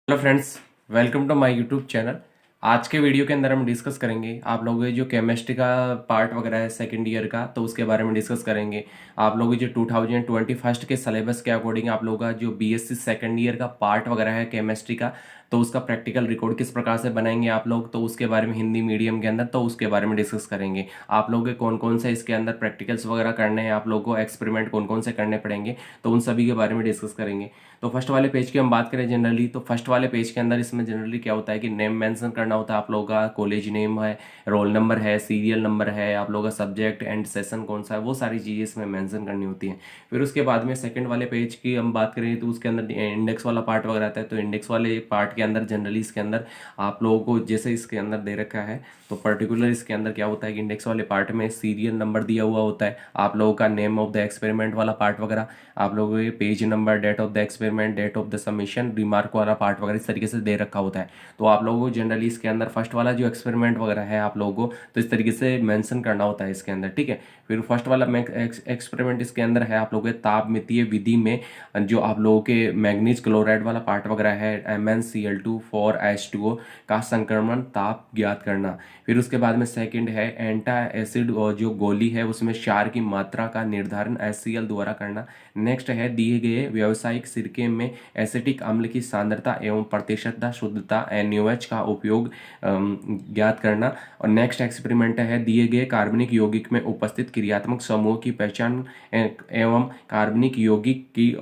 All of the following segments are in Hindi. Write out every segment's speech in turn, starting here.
Hello friends, welcome to my YouTube channel. आज के वीडियो के अंदर हम डिस्कस करेंगे आप लोगों के जो केमिस्ट्री का पार्ट वगैरह है सेकंड ईयर का, तो उसके बारे में डिस्कस करेंगे। आप लोगों के जो 2021 के सिलेबस के अकॉर्डिंग आप लोगों का जो बीएससी सेकंड ईयर का पार्ट वगैरह है केमिस्ट्री का, तो उसका प्रैक्टिकल रिकॉर्ड किस प्रकार से बनाएंगे आप लोग, तो उसके बारे में हिंदी मीडियम के अंदर, तो उसके बारे में डिस्कस करेंगे। आप लोगों के कौन कौन से इसके अंदर प्रैक्टिकल्स वगैरह करने हैं, आप लोगों को एक्सपेरिमेंट कौन कौन से करने पड़ेंगे, तो उन सभी के बारे में डिस्कस करेंगे। तो फर्स्ट वाले पेज की हम बात करें जनरली, तो फर्स्ट वाले पेज के अंदर इसमें जनरली क्या होता है कि नेम मेंशन करना होता है आप लोगों का, कॉलेज नेम है, रोल नंबर है, सीरियल नंबर है, आप लोगों का सब्जेक्ट एंड सेशन कौन सा है, वो सारी चीज़ें इसमें मेंशन करनी होती हैं। फिर उसके बाद में सेकंड वाले पेज की हम बात करें तो उसके अंदर इंडेक्स वाला पार्ट वगैरह आता है। तो इंडेक्स वाले पार्ट के अंदर जनरली इसके अंदर आप लोगों को जैसे इसके अंदर दे रखा है, तो पर्टिकुलर इसके अंदर क्या होता है कि इंडेक्स वाले पार्ट में सीरियल नंबर दिया हुआ होता है, आप लोगों का नेम ऑफ द एक्सपेरिमेंट वाला पार्ट वगैरह, आप लोगों के page number, date of the experiment, date of the submission, remark वाला पार्ट वगैरह इस तरीके से दे रखा होता है। तो आप लोगों को जनरली इसके अंदर फर्स्ट वाला जो एक्सपेरिमेंट वगैरह है आप लोगों को तो इस तरीके से मेंशन करना होता है इसके अंदर, ठीक है। फिर फर्स्ट वाला एक्सपेरिमेंट इसके अंदर है आप लोगों के तापमितीय विधि में जो आप लोगों के मैग्नीज क्लोराइड वाला पार्ट वगैरह है, MnCl2 4H2O का संक्रमण ताप ज्ञात करना। फिर उसके बाद में सेकंड है एंटा एसिड और जो गोली है उसमें क्षार की मात्रा का निर्धारण HCl द्वारा करना। नेक्स्ट है दिए गए व्यावसायिक सिरके में एसिटिक अम्ल की सांद्रता एवं प्रतिशतता शुद्धता NaOH का उपयोग ज्ञात करना। और नेक्स्ट एक्सपेरिमेंट है दिए गए कार्बनिक यौगिक में उपस्थित क्रियात्मक समूह की पहचान एवं कार्बनिक यौगिक की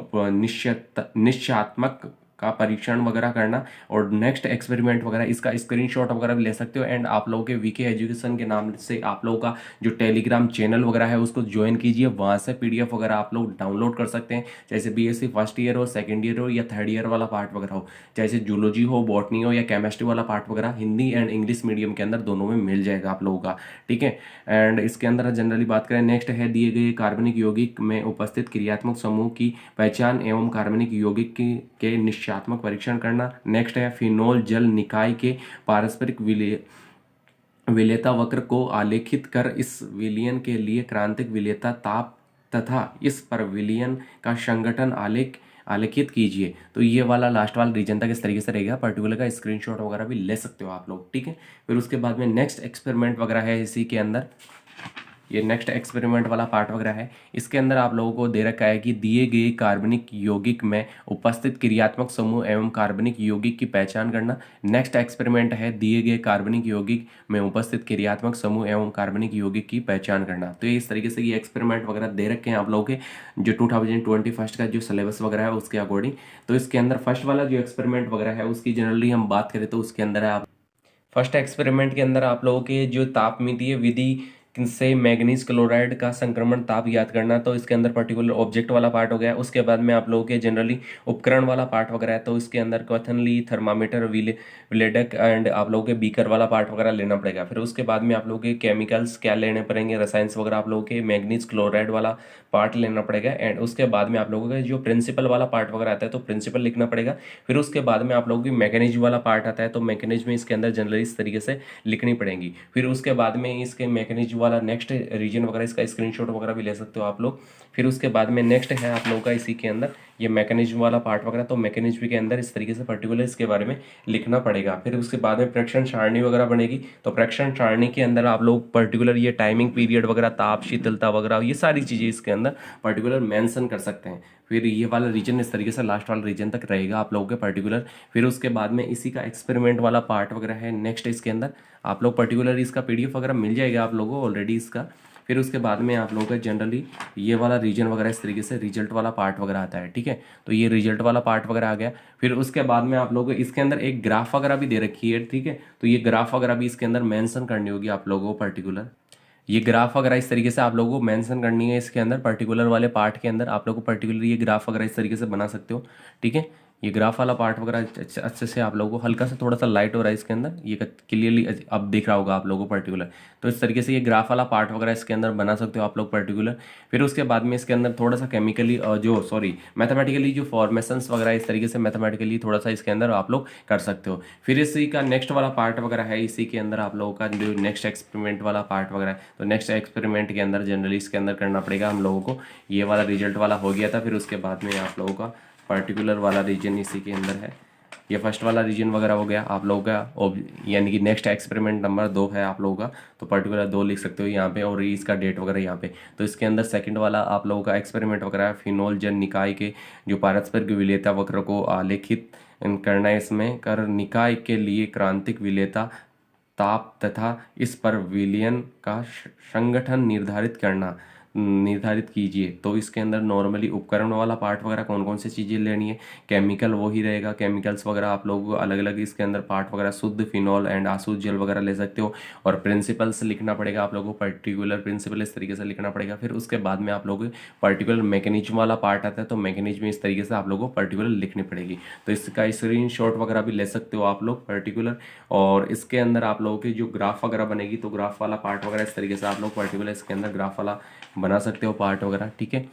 निश्चयात्मक का परीक्षण वगैरह करना। और नेक्स्ट एक्सपेरिमेंट वगैरह इसका स्क्रीनशॉट वगैरह भी ले सकते हो। एंड आप लोगों के वीके एजुकेशन के नाम से आप लोगों का जो टेलीग्राम चैनल वगैरह है उसको ज्वाइन कीजिए, वहाँ से PDF वगैरह आप लोग डाउनलोड कर सकते हैं। जैसे BSc फर्स्ट ईयर हो, सेकंड ईयर हो या थर्ड ईयर वाला पार्ट वगैरह हो, जैसे जूलॉजी हो, बॉटनी हो या केमिस्ट्री वाला पार्ट वगैरह, हिंदी एंड इंग्लिश मीडियम के अंदर दोनों में मिल जाएगा आप लोगों का, ठीक है। एंड इसके अंदर जनरली बात करें, नेक्स्ट है दिए गए कार्बनिक यौगिक में उपस्थित क्रियात्मक समूह की पहचान एवं कार्बनिक यौगिक के निश्चयात्मक परीक्षण करना। नेक्स्ट है फिनोल जल निकाय के पारस्परिक विलेयता वक्र को आलेखित कर इस विलयन के लिए क्रांतिक विलेयता ताप तथा इस पर विलयन का संगठन आलेखित कीजिए। तो ये वाला लास्ट वाला रीजन तक इस तरीके से रहेगा, पर्टिकुलर का स्क्रीनशॉट वगैरह भी ले सकते हो आप लोग, ठीक है। फिर उसके बाद में नेक्स्ट एक्सपेरिमेंट वगैरह है इसी के अंदर, ये नेक्स्ट एक्सपेरिमेंट वाला पार्ट वगैरह है। इसके अंदर आप लोगों को दे रखा है कि दिए गए कार्बनिक यौगिक में उपस्थित क्रियात्मक समूह एवं कार्बनिक यौगिक की पहचान करना। नेक्स्ट एक्सपेरिमेंट है दिए गए कार्बनिक यौगिक में उपस्थित क्रियात्मक समूह एवं कार्बनिक यौगिक की पहचान करना। तो ये इस तरीके से ये एक्सपेरिमेंट वगैरह दे रखे हैं आप लोगों के जो 2021 का जो सिलेबस वगैरह है उसके अकॉर्डिंग। तो इसके अंदर फर्स्ट वाला जो एक्सपेरिमेंट वगैरह है उसकी जनरली हम बात करें तो उसके अंदर है आप फर्स्ट एक्सपेरिमेंट के अंदर आप लोगों के जो तापमीतीय विधि से मैग्नीज क्लोराइड का संक्रमण ताप याद करना। तो इसके अंदर पर्टिकुलर ऑब्जेक्ट वाला पार्ट हो गया। उसके बाद में आप लोगों के जनरली उपकरण वाला पार्ट वगैरह है, तो इसके अंदर क्वेथनली, थर्मामीटर, विलेडक एंड आप लोगों के बीकर वाला पार्ट वगैरह लेना पड़ेगा। फिर उसके बाद में आप लोगों के केमिकल्स क्या लेने पड़ेंगे, रसायन वगैरह आप लोगों के मैग्नीज क्लोराइड वाला पार्ट लेना पड़ेगा। एंड उसके बाद में आप लोगों का जो प्रिंसिपल वाला पार्ट वगैरह आता है तो प्रिंसिपल लिखना पड़ेगा। फिर उसके बाद में आप लोगों की मैकेनिज्म वाला पार्ट आता है, तो मैकेनिज्म इसके अंदर जनरली इस तरीके से लिखनी पड़ेंगी। फिर उसके बाद में इसके मैकेनिज्म वाला नेक्स्ट रीजन वगैरह इसका स्क्रीनशॉट वगैरह भी ले सकते हो आप लोग। फिर उसके बाद में नेक्स्ट है आप लोगों का इसी के अंदर ये मैकेनिज्म वाला पार्ट वगैरह, तो मैकेनिज्म के अंदर इस तरीके से पर्टिकुलर इसके बारे में लिखना पड़ेगा। फिर उसके बाद में प्रेक्षण सारणी वगैरह बनेगी, तो प्रेक्षण सारणी के अंदर आप लोग पर्टिकुलर ये टाइमिंग पीरियड वगैरह, ताप, शीतलता वगैरह, ये सारी चीज़ें इसके अंदर पर्टिकुलर मेंशन कर सकते हैं। फिर ये वाला रीजन इस तरीके से लास्ट वाला रीजन तक रहेगा आप लोगों के पर्टिकुलर। फिर उसके बाद में इसी का एक्सपेरिमेंट वाला पार्ट वगैरह है नेक्स्ट, इसके अंदर आप लोग पर्टिकुलर इसका PDF वगैरह मिल जाएगा आप लोगों को ऑलरेडी इसका। फिर उसके बाद में आप लोगों का जनरली ये वाला रीजन वगैरह इस तरीके से रिजल्ट वाला पार्ट वगैरह आता है, ठीक है। तो ये रिजल्ट वाला पार्ट वगैरह आ गया। फिर उसके बाद में आप लोगों को इसके अंदर एक ग्राफ वगैरह भी दे रखी है, ठीक है। तो ये ग्राफ वगैरह भी इसके अंदर मेंशन करनी होगी आप लोगों को पर्टिकुलर। ये ग्राफ वगैरह इस तरीके से आप लोगों को मेंशन करनी है इसके अंदर पर्टिकुलर वाले पार्ट के अंदर। आप लोगों को पर्टिकुलर ये ग्राफ वगैरह इस तरीके से बना सकते हो, ठीक है। ये ग्राफ वाला पार्ट वगैरह अच्छे से आप लोगों को हल्का सा थोड़ा सा लाइट हो रहा है इसके अंदर, ये क्लियरली अब दिख रहा होगा आप लोगों को पर्टिकुलर। तो इस तरीके से ये ग्राफ वाला पार्ट वगैरह इसके अंदर बना सकते हो आप लोग पर्टिकुलर। फिर उसके बाद में इसके अंदर थोड़ा सा केमिकली मैथमेटिकली जो फॉर्मेशंस वगैरह इस तरीके से मैथमेटिकली थोड़ा सा इसके अंदर आप लोग कर सकते हो। फिर इसी का नेक्स्ट वाला पार्ट वगैरह है इसी के अंदर आप लोगों का जो नेक्स्ट एक्सपेरिमेंट वाला पार्ट वगैरह है, तो नेक्स्ट एक्सपेरिमेंट के अंदर जनरली इसके अंदर करना पड़ेगा हम लोगों को। ये वाला रिजल्ट वाला हो गया था। फिर उसके बाद में आप लोगों का पर्टिकुलर वाला रीजन इसी के अंदर है ये फर्स्ट वाला रीजन वगैरह हो गया आप लोगों का, यानी कि नेक्स्ट एक्सपेरिमेंट नंबर 2 है आप लोगों का, तो पर्टिकुलर 2 लिख सकते हो यहाँ पे, और इसका डेट वगैरह यहाँ पे। तो इसके अंदर सेकंड वाला आप लोगों का एक्सपेरिमेंट वगैरह है, फिनोल जन निकाय के जो पारस्परिक विलेयता वक्र को आलेखित करना है, इसमें कर निकाय के लिए क्रांतिक विलेयता ताप तथा इस पर विलयन का संगठन निर्धारित कीजिए। तो इसके अंदर नॉर्मली उपकरण वाला पार्ट वगैरह कौन कौन सी चीज़ें लेनी है, केमिकल वो ही रहेगा, केमिकल्स वगैरह आप लोग अलग अलग इसके अंदर पार्ट वगैरह शुद्ध फिनॉल एंड अशुद्ध जल वगैरह ले सकते हो। और प्रिंसिपल्स लिखना पड़ेगा आप लोगों को, पर्टिकुलर प्रिंसिपल इस तरीके से लिखना पड़ेगा। फिर उसके बाद में आप लोग पर्टिकुलर मैकेनिज्म वाला पार्ट आता है, तो मैकेनिज्म इस तरीके से आप लोगों को पर्टिकुलर लिखनी पड़ेगी। तो इसका स्क्रीन शॉट वगैरह भी ले सकते हो आप लोग पर्टिकुलर। और इसके अंदर आप लोगों की जो ग्राफ वगैरह बनेगी, तो ग्राफ वाला पार्ट वगैरह इस तरीके से आप लोग पर्टिकुलर इसके अंदर ग्राफ वाला बना सकते हो पार्ट वगैरह, ठीक है।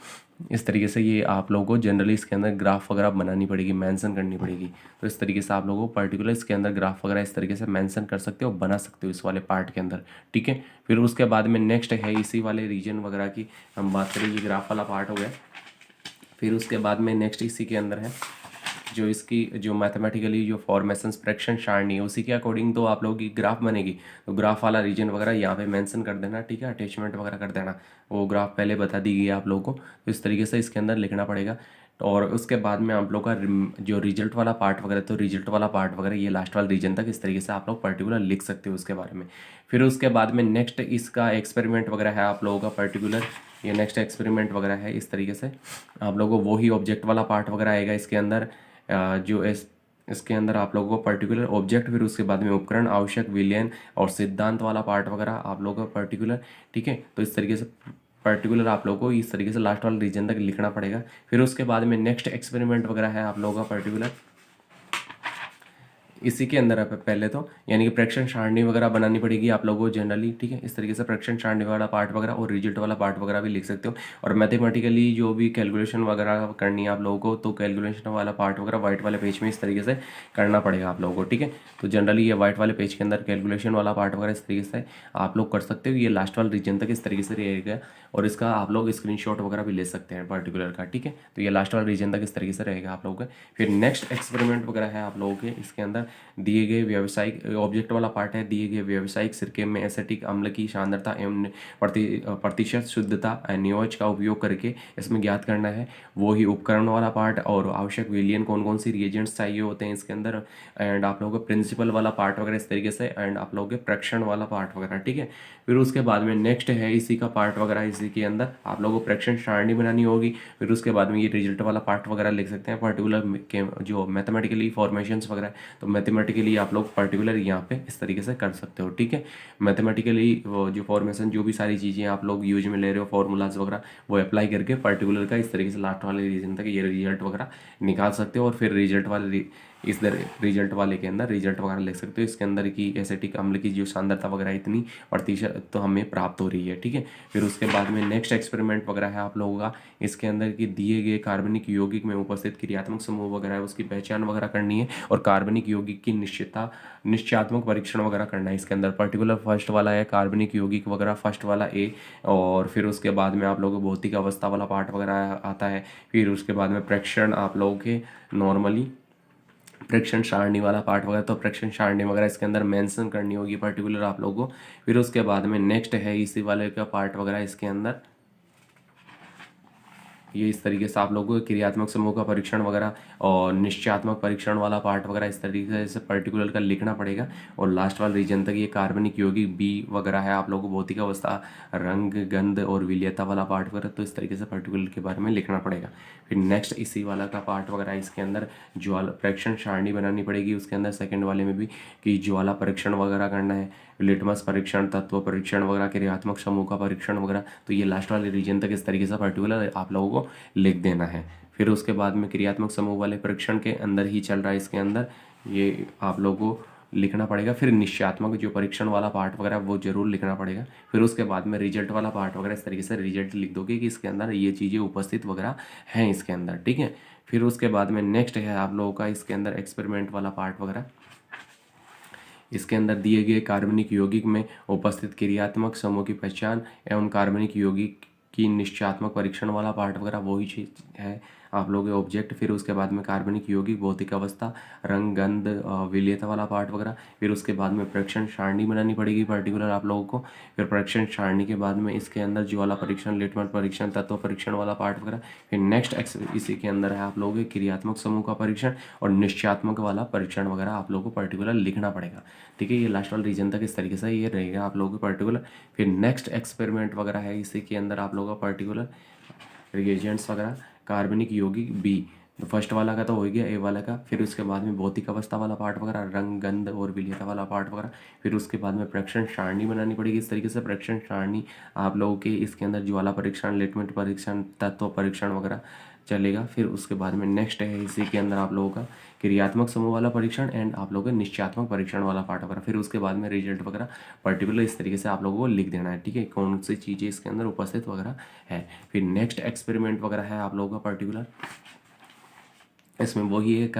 इस तरीके से ये आप लोगों को जनरली इसके अंदर ग्राफ वगैरह बनानी पड़ेगी, मेंशन करनी पड़ेगी। तो इस तरीके से आप लोगों को पर्टिकुलर इसके अंदर ग्राफ वगैरह इस तरीके से मेंशन कर सकते हो, बना सकते हो इस वाले पार्ट के अंदर, ठीक है। फिर उसके बाद में नेक्स्ट है इसी वाले रीजन वगैरह की हम बात करें, ये ग्राफ वाला पार्ट हो गया। फिर उसके बाद में नेक्स्ट इसी के अंदर है जो इसकी जो मैथमेटिकली जो फॉर्मेशंस फ्रैक्शन सारणी है, उसी के अकॉर्डिंग तो आप लोगों की ग्राफ बनेगी। तो ग्राफ वाला रीजन वगैरह यहाँ पे मेंशन कर देना, ठीक है, अटैचमेंट वगैरह कर देना, वो ग्राफ पहले बता दी गई है आप लोगों को। तो इस तरीके से इसके अंदर लिखना पड़ेगा। और उसके बाद में आप लोग का जो रिजल्ट वाला पार्ट वगैरह, तो रिजल्ट वाला पार्ट वगैरह ये लास्ट वाला रीजन तक इस तरीके से आप लोग पर्टिकुलर लिख सकते हो उसके बारे में। फिर उसके बाद में नेक्स्ट इसका एक्सपेरिमेंट वगैरह है आप लोगों का पर्टिकुलर, ये नेक्स्ट एक्सपेरिमेंट वगैरह है इस तरीके से आप लोगों को वही ऑब्जेक्ट वाला पार्ट वगैरह आएगा इसके अंदर। जो इसके अंदर आप लोगों को पर्टिकुलर ऑब्जेक्ट, फिर उसके बाद में उपकरण, आवश्यक विलयन और सिद्धांत वाला पार्ट वगैरह आप लोगों को पर्टिकुलर, ठीक है। तो इस तरीके से पर्टिकुलर आप लोगों को इस तरीके से लास्ट वाला रीजन तक लिखना पड़ेगा। फिर उसके बाद में नेक्स्ट एक्सपेरिमेंट वगैरह है आप लोगों का पर्टिकुलर इसी के अंदर है पहले तो, यानी कि प्रेक्षण सारणी वगैरह बनानी पड़ेगी आप लोगों को जनरली, ठीक है। इस तरीके से प्रेक्षण सारणी वाला पार्ट वगैरह और रिजल्ट वाला पार्ट वगैरह भी लिख सकते हो। और मैथमेटिकली जो भी कैलकुलेशन वगैरह करनी है आप लोगों को, तो कैलकुलेशन वाला पार्ट वगैरह व्हाइट वाले पेज में इस तरीके से करना पड़ेगा आप लोगों को, ठीक है। तो जनरली ये व्हाइट वाले पेज के अंदर कैलकुलेशन वाला पार्ट वगैरह इस तरीके से आप लोग कर सकते हो। ये लास्ट वाला रीजन तक इस तरीके से रहेगा, और इसका आप लोग स्क्रीनशॉट वगैरह भी ले सकते हैं पर्टिकुलर का, ठीक है। तो ये लास्ट वाला रीजन तक इस तरीके से रहेगा आप लोगों का। फिर नेक्स्ट एक्सपेरिमेंट वगैरह है आप लोगों के, इसके अंदर दिए गए व्यावसायिक ऑब्जेक्ट वाला पार्ट है, दिए गए व्यावसायिक सिरके में एसिटिक अम्ल की सांद्रता एवं प्रतिशत शुद्धता नियोज का उपयोग करके इसमें ज्ञात करना है। वो ही उपकरण वाला पार्ट और आवश्यक विलियन कौन कौन सी रिएजेंट्स चाहिए होते हैं इसके अंदर, एंड आप लोगों को प्रिंसिपल वाला पार्ट वगैरह इस तरीके से, एंड आप लोगों के प्रेक्षण वाला पार्ट वगैरह, ठीक है। फिर उसके बाद में नेक्स्ट है इसी का पार्ट वगैरह, इसी के अंदर आप लोगों को प्रेक्षण सारणी बनानी होगी। फिर उसके बाद में ये रिजल्ट वाला पार्ट वगैरह लिख सकते हैं पर्टिकुलर जो मैथमेटिकली फॉर्मेशंस वगैरह, तो मैथमेटिकली आप लोग पर्टिकुलर यहाँ पे इस तरीके से कर सकते हो, ठीक है। मैथमेटिकली वो जो फॉर्मेशन जो भी सारी चीज़ें आप लोग यूज में ले रहे हो फॉर्मूलाज वगैरह, वो अप्लाई करके पर्टिकुलर का इस तरीके से लास्ट वाले रीजन तक ये रिजल्ट वगैरह निकाल सकते हो। और फिर रिजल्ट वाले इस रिजल्ट वाले के अंदर रिजल्ट वगैरह लिख सकते हो, इसके अंदर की एसिटिक अम्ल की जो सांद्रता वगैरह इतनी प्रतिशत तो हमें प्राप्त हो रही है, ठीक है। फिर उसके बाद में नेक्स्ट एक्सपेरिमेंट वगैरह है आप लोगों का, इसके अंदर की दिए गए कार्बनिक यौगिक में उपस्थित क्रियात्मक समूह वगैरह है उसकी पहचान वगैरह करनी है, और कार्बनिक यौगिक की निश्चयात्मक परीक्षण वगैरह करना है इसके अंदर। पर्टिकुलर फर्स्ट वाला है कार्बनिक यौगिक वगैरह, फर्स्ट वाला ए। और फिर उसके बाद में आप लोगों को भौतिक अवस्था वाला पार्ट वगैरह आता है। फिर उसके बाद में प्रेक्षण आप लोगों के नॉर्मली प्रेक्षण सारणी वाला पार्ट वगैरह, तो प्रेक्षण सारणी वगैरह इसके अंदर मेंशन करनी होगी पर्टिकुलर आप लोगों को। फिर उसके बाद में नेक्स्ट है इसी वाले का पार्ट वगैरह, इसके अंदर ये इस तरीके से आप लोगों को क्रियात्मक समूह का परीक्षण वगैरह और निश्चयात्मक परीक्षण वाला पार्ट वगैरह इस तरीके से पर्टिकुलर का लिखना पड़ेगा। और लास्ट वाला रीजन तक ये कार्बनिक यौगिक बी वगैरह है आप लोगों को भौतिक अवस्था, रंग, गंध और विलेयता वाला पार्ट वगैरह, तो इस तरीके से पर्टिकुलर के बारे में लिखना पड़ेगा। फिर नेक्स्ट इसी वाला का पार्ट वगैरह, इसके अंदर ज्वाला प्रेक्षण सारणी बनानी पड़ेगी उसके अंदर सेकंड वाले में भी, कि ज्वाला परीक्षण वगैरह करना है, लिटमस परीक्षण, तत्व परीक्षण वगैरह, क्रियात्मक समूह का परीक्षण वगैरह। तो ये लास्ट वाले रीजन तक इस तरीके से पर्टिकुलर आप लोगों को लिख देना है। फिर उसके बाद में क्रियात्मक समूह वाले परीक्षण के अंदर ही चल रहा है इसके अंदर, ये आप लोगों को लिखना पड़ेगा। फिर निश्चयात्मक जो परीक्षण वाला पार्ट वगैरह वो जरूर लिखना पड़ेगा। फिर उसके बाद में रिजल्ट वाला पार्ट वगैरह इस तरीके से रिजल्ट लिख दोगे कि इसके अंदर ये चीज़ें उपस्थित वगैरह हैं इसके अंदर, ठीक है। फिर उसके बाद में नेक्स्ट है आप लोगों का इसके अंदर एक्सपेरिमेंट वाला पार्ट वगैरह, इसके अंदर दिए गए कार्बनिक यौगिक में उपस्थित क्रियात्मक समूह की पहचान एवं कार्बनिक यौगिक की निश्चयात्मक परीक्षण वाला पार्ट वगैरह वही चीज़ है आप लोग ऑब्जेक्ट, फिर उसके बाद में कार्बनिक यौगिक, भौतिक अवस्था, रंग, गंध, विलेयता वाला पार्ट वगैरह, फिर उसके बाद में परीक्षण सारणी बनानी पड़ेगी पर्टिकुलर आप लोगों को। फिर परीक्षण सारणी के बाद में इसके अंदर ज्वाला परीक्षण, लिटमस परीक्षण, तत्व परीक्षण वाला पार्ट वगैरह। फिर नेक्स्ट इसी के अंदर है आप लोगों के क्रियात्मक समूह का परीक्षण और निश्चयात्मक वाला परीक्षण वगैरह आप लोगों को पर्टिकुलर लिखना पड़ेगा। ठीक है, ये लास्ट वाला रीजन तक इस तरीके से ये रहेगा आप लोगों को पर्टिकुलर। फिर नेक्स्ट एक्सपेरिमेंट वगैरह है इसी के अंदर आप लोगों का पर्टिकुलर रिएजेंट्स वगैरह, कार्बनिक यौगिक बी, तो फर्स्ट वाला का तो हो गया ए वाला का। फिर उसके बाद में भौतिक अवस्था वाला पार्ट वगैरह, रंग, गंध और विलेयता वाला पार्ट वगैरह। फिर उसके बाद में परीक्षण सारणी बनानी पड़ेगी इस तरीके से। परीक्षण सारणी आप लोगों के इसके अंदर ज्वाला परीक्षण, लिटमस परीक्षण, तत्व परीक्षण वगैरह चलेगा। फिर उसके बाद में नेक्स्ट है इसी के अंदर आप लोगों का क्रियात्मक समूह वाला परीक्षण एंड आप लोगों का निश्चयात्मक परीक्षण वाला पार्ट वगैरह। फिर उसके बाद में रिजल्ट वगैरह पर्टिकुलर इस तरीके से आप लोगों को लिख देना है। ठीक है, कौन सी चीज़ें इसके अंदर उपस्थित वगैरह है। फिर नेक्स्ट एक्सपेरिमेंट वगैरह है आप लोगों का पर्टिकुलर, इसमें वही है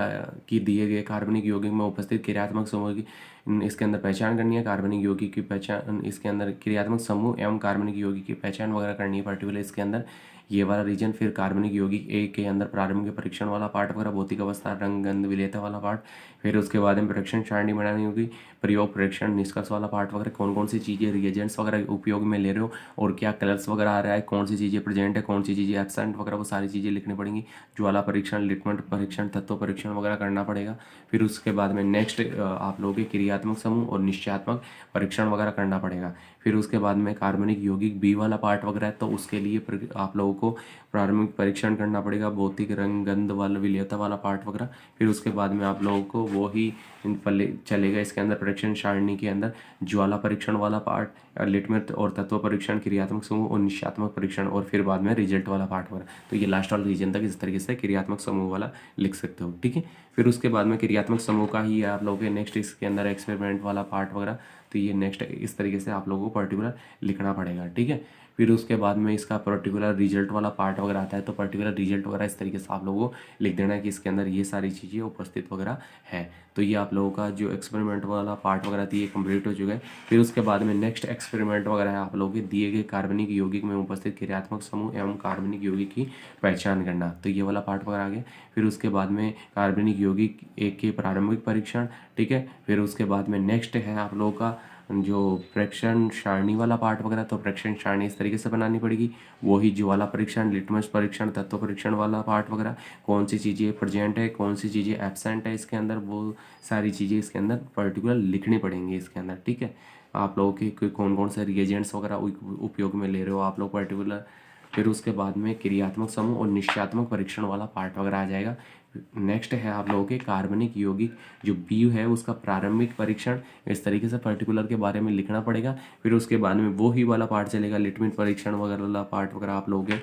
कि दिए गए कार्बनिक यौगिक में उपस्थित क्रियात्मक समूह की इसके अंदर पहचान करनी है। कार्बनिक यौगिक की पहचान, इसके अंदर क्रियात्मक समूह एवं कार्बनिक यौगिक की पहचान वगैरह करनी है पर्टिकुलर इसके अंदर, ये वाला रीजन। फिर कार्बनिक यौगिक ए के अंदर प्रारंभिक परीक्षण वाला पार्ट वगैरह, भौतिक अवस्था, रंग, गंध, विलेयता वाला पार्ट। फिर उसके बाद में परीक्षण सारणी बनानी होगी, प्रयोग, परीक्षण, निष्कर्ष वाला पार्ट वगैरह, कौन कौन सी चीज़ें रिएजेंट्स वगैरह उपयोग में ले रहे हो और क्या कलर्स वगैरह आ रहा है, कौन सी चीज़ें प्रेजेंट है, कौन सी चीज़ें एब्सेंट वगैरह, वो सारी चीज़ें लिखनी पड़ेंगी। ज्वाला परीक्षण, लिटमस परीक्षण, तत्व परीक्षण वगैरह करना पड़ेगा। फिर उसके बाद में नेक्स्ट आप लोगों के क्रियात्मक समूह और निश्चयात्मक परीक्षण वगैरह करना पड़ेगा। फिर उसके बाद में कार्बनिक यौगिक बी वाला पार्ट वगैरह है, तो उसके लिए आप लोगों को प्रारंभिक परीक्षण करना पड़ेगा, भौतिक, रंग, गंध वाला, विलेयता वाला पार्ट वगैरह। फिर उसके बाद में आप लोगों को वो ही चलेगा इसके अंदर परीक्षण सारणी के अंदर ज्वाला परीक्षण वाला पार्ट, लिटमस और तत्व परीक्षण, क्रियात्मक समूह और निश्चयात्मक परीक्षण, और फिर बाद में रिजल्ट वाला पार्ट वगैरह। तो ये लास्ट वाला रीजन तक इस तरीके से क्रियात्मक समूह वाला लिख सकते हो। ठीक है, फिर उसके बाद में क्रियात्मक समूह का ही आप लोगों के नेक्स्ट इसके अंदर एक्सपेरिमेंट वाला पार्ट वगैरह, तो ये नेक्स्ट इस तरीके से आप लोगों को पर्टिकुलर लिखना पड़ेगा। ठीक है, फिर उसके बाद में इसका पर्टिकुलर रिजल्ट वाला पार्ट वगैरह आता है, तो पर्टिकुलर रिजल्ट वगैरह इस तरीके से आप लोगों को लिख देना है कि इसके अंदर ये सारी चीज़ें उपस्थित वगैरह है। तो ये आप लोगों का जो एक्सपेरिमेंट वाला पार्ट वगैरह थी ये कंप्लीट हो चुका है। फिर उसके बाद में नेक्स्ट एक्सपेरिमेंट वगैरह है आप लोगों के दिए गए कार्बनिक यौगिक में उपस्थित क्रियात्मक समूह एवं कार्बनिक यौगिक की पहचान करना, तो ये वाला पार्ट वगैरह आ गया। फिर उसके बाद में कार्बनिक यौगिक एक के प्रारंभिक परीक्षण। ठीक है, फिर उसके बाद में नेक्स्ट है आप लोगों का जो परीक्षण सारणी वाला पार्ट वगैरह, तो परीक्षण सारणी इस तरीके से बनानी पड़ेगी, वही ज्वाला परीक्षण, लिटमस परीक्षण, तत्व परीक्षण वाला पार्ट वगैरह, कौन सी चीज़ें प्रेजेंट है, कौन सी चीज़ें एब्सेंट है इसके अंदर, वो सारी चीज़ें इसके अंदर पर्टिकुलर लिखनी पड़ेंगी इसके अंदर। ठीक है, आप लोगों के कौन कौन से रिएजेंट्स वगैरह उपयोग में ले रहे हो आप लोग पर्टिकुलर। फिर उसके बाद में क्रियात्मक समूह और निश्चयात्मक परीक्षण वाला पार्ट वगैरह आ जाएगा। नेक्स्ट है आप लोगों के कार्बनिक यौगिक जो बी है उसका प्रारंभिक परीक्षण, इस तरीके से पर्टिकुलर के बारे में लिखना पड़ेगा। फिर उसके बाद में वो ही वाला पार्ट चलेगा, लिटमस परीक्षण वगैरह वाला पार्ट वगैरह आप लोगों के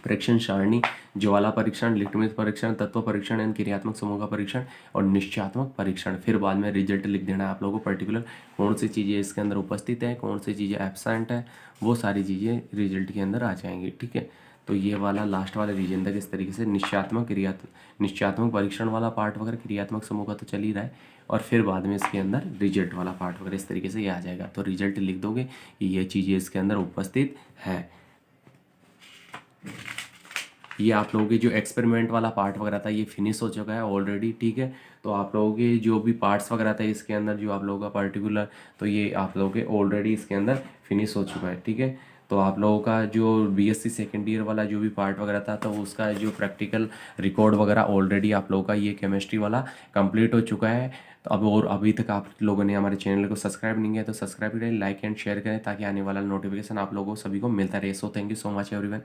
परीक्षण सारणी, ज्वाला परीक्षण, लिटमस परीक्षण, तत्व परीक्षण एंड क्रियात्मक समूह का परीक्षण और निश्चयात्मक परीक्षण। फिर बाद में रिजल्ट लिख देना है आप लोगों को पर्टिकुलर, कौन सी चीज़ें इसके अंदर उपस्थित है, कौन सी चीज़ें एब्सेंट है, वो सारी चीज़ें रिजल्ट के अंदर आ जाएंगी। ठीक है, तो ये वाला लास्ट वाला रीजन तक इस तरीके से निश्चयात्मक परीक्षण वाला पार्ट वगैरह, क्रियात्मक समूह का तो चल ही रहा है, और फिर बाद में इसके अंदर रिजल्ट वाला पार्ट वगैरह इस तरीके से ये आ जाएगा। तो रिजल्ट लिख दोगे कि ये चीज़ें इसके अंदर उपस्थित है। ये आप लोगों के जो एक्सपेरिमेंट वाला पार्ट वगैरह था ये फिनिश हो चुका है ऑलरेडी। ठीक है, तो आप लोगों के जो भी पार्ट्स वगैरह था इसके अंदर जो आप लोगों का पर्टिकुलर, तो ये आप लोगों के ऑलरेडी इसके अंदर फिनिश हो चुका है। ठीक है, तो आप लोगों का जो बीएससी सेकेंड ईयर वाला जो भी पार्ट वगैरह था, तो उसका जो प्रैक्टिकल रिकॉर्ड वगैरह ऑलरेडी आप लोगों का ये केमिस्ट्री वाला कंप्लीट हो चुका है। तो अब और अभी तक आप लोगों ने हमारे चैनल को सब्सक्राइब नहीं किया तो सब्सक्राइब करें, लाइक एंड शेयर करें, ताकि आने वाला नोटिफिकेशन आप लोगों सभी को मिलता रहे। So thank you so much everyone.